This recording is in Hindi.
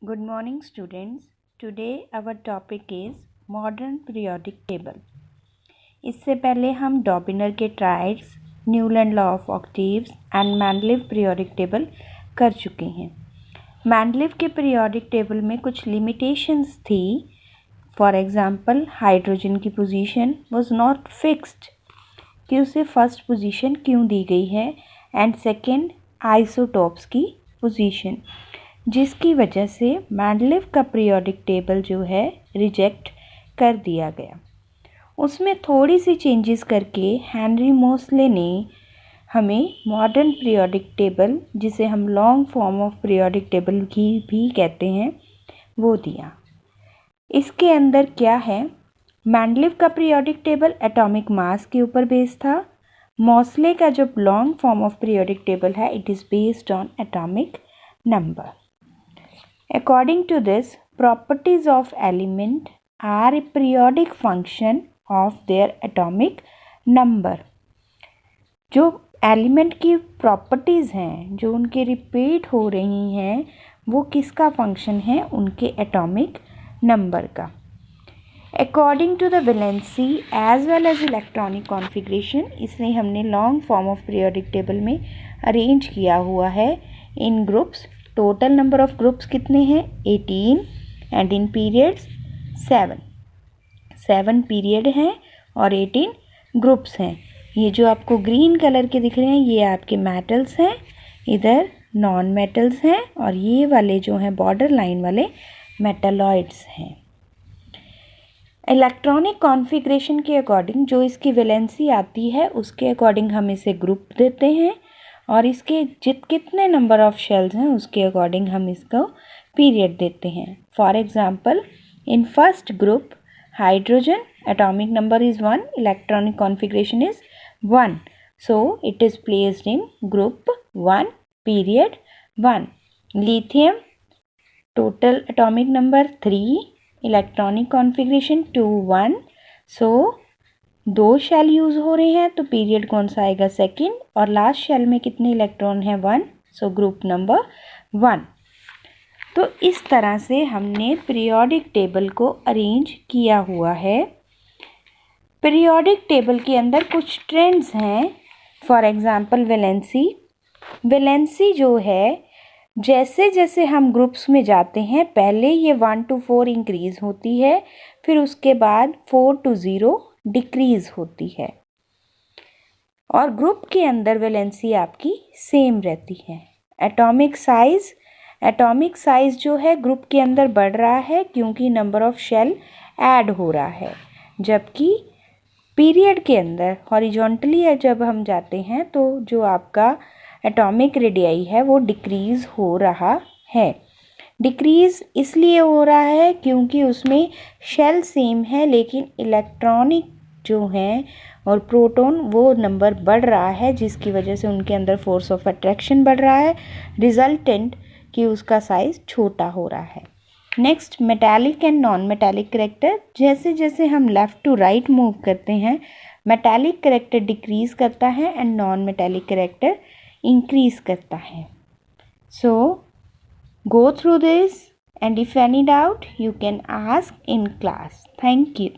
Good morning students. Today our topic is modern periodic table. इससे पहले हम डॉबिनर के triads, Newland law of octaves and Mendeleev periodic table कर चुके हैं। मैंडलीव के पीरियोडिक टेबल में कुछ लिमिटेशंस थी। फॉर एग्जांपल हाइड्रोजन की पोजीशन वाज नॉट फिक्स्ड कि उसे फर्स्ट पोजीशन क्यों दी गई है, एंड सेकंड आइसोटॉप्स की पोजीशन, जिसकी वजह से मैंडलीव का पीरियोडिक टेबल जो है रिजेक्ट कर दिया गया। उसमें थोड़ी सी चेंजेस करके हेनरी मोसले ने हमें मॉडर्न पीरियोडिक टेबल, जिसे हम long form of periodic table की भी कहते हैं, वो दिया। इसके अंदर क्या है, मैंडलीव का पीरियोडिक टेबल एटॉमिक मास के ऊपर बेस्ड था। मोसले का जो long form of periodic table है, it is based on atomic number. According to this, properties of element are a periodic function of their atomic number. जो एलिमेंट की प्रॉपर्टीज़ हैं, जो उनके रिपीट हो रही हैं, वो किसका फंक्शन है? उनके एटॉमिक नंबर का। According to the valency as well as electronic configuration, इसलिए हमने long form of periodic table में अरेंज किया हुआ है in groups. Total number of groups कितने हैं? 18 एंड इन पीरियड्स 7 पीरियड हैं और 18 ग्रुप्स हैं। ये जो आपको ग्रीन कलर के दिख रहे हैं, ये आपके मेटल्स हैं, इधर नॉन मेटल्स हैं, और ये वाले जो हैं बॉर्डर लाइन वाले मेटलॉइड्स हैं। इलेक्ट्रॉनिक कॉन्फ़िगरेशन के अकॉर्डिंग जो इसकी वैलेंसी आती है, उसके अकॉर्डिंग हम इसे ग्रुप देते हैं, और इसके कितने नंबर ऑफ शेल्स हैं उसके अकॉर्डिंग हम इसको पीरियड देते हैं। For example, in first group hydrogen atomic number is 1, electronic configuration is 1, so it is placed in group 1 period 1। Lithium total atomic number 3, electronic configuration 2 1, सो 2 शेल यूज़ हो रहे हैं, तो पीरियड कौन सा आएगा? सेकंड। और लास्ट शेल में कितने इलेक्ट्रॉन हैं? 1, सो ग्रुप नंबर 1। तो इस तरह से हमने पीरियोडिक टेबल को अरेंज किया हुआ है। पीरियोडिक टेबल के अंदर कुछ ट्रेंड्स हैं। फॉर एग्जांपल वैलेंसी जो है, जैसे जैसे हम ग्रुप्स में जाते हैं, पहले ये 1 to 4 इंक्रीज़ होती है, फिर उसके बाद 4 to 0 डिक्रीज़ होती है, और ग्रुप के अंदर वैलेंसी आपकी सेम रहती है। एटॉमिक साइज़ जो है ग्रुप के अंदर बढ़ रहा है, क्योंकि नंबर ऑफ शेल ऐड हो रहा है, जबकि पीरियड के अंदर हॉरिजॉन्टली जब हम जाते हैं तो जो आपका एटॉमिक रेडियाई है वो डिक्रीज़ हो रहा है। डिक्रीज़ इसलिए हो रहा है क्योंकि उसमें शेल सेम है, लेकिन इलेक्ट्रॉनिक जो हैं और प्रोटॉन वो नंबर बढ़ रहा है, जिसकी वजह से उनके अंदर फोर्स ऑफ अट्रैक्शन बढ़ रहा है, रिजल्टेंट कि उसका साइज़ छोटा हो रहा है। Next, metallic and non metallic character. जैसे जैसे हम लेफ़्ट टू राइट मूव करते हैं, मेटालिक कैरेक्टर डिक्रीज़ करता है and non metallic character increase करता है। सो go through this, and if any doubt you can ask in class. Thank you.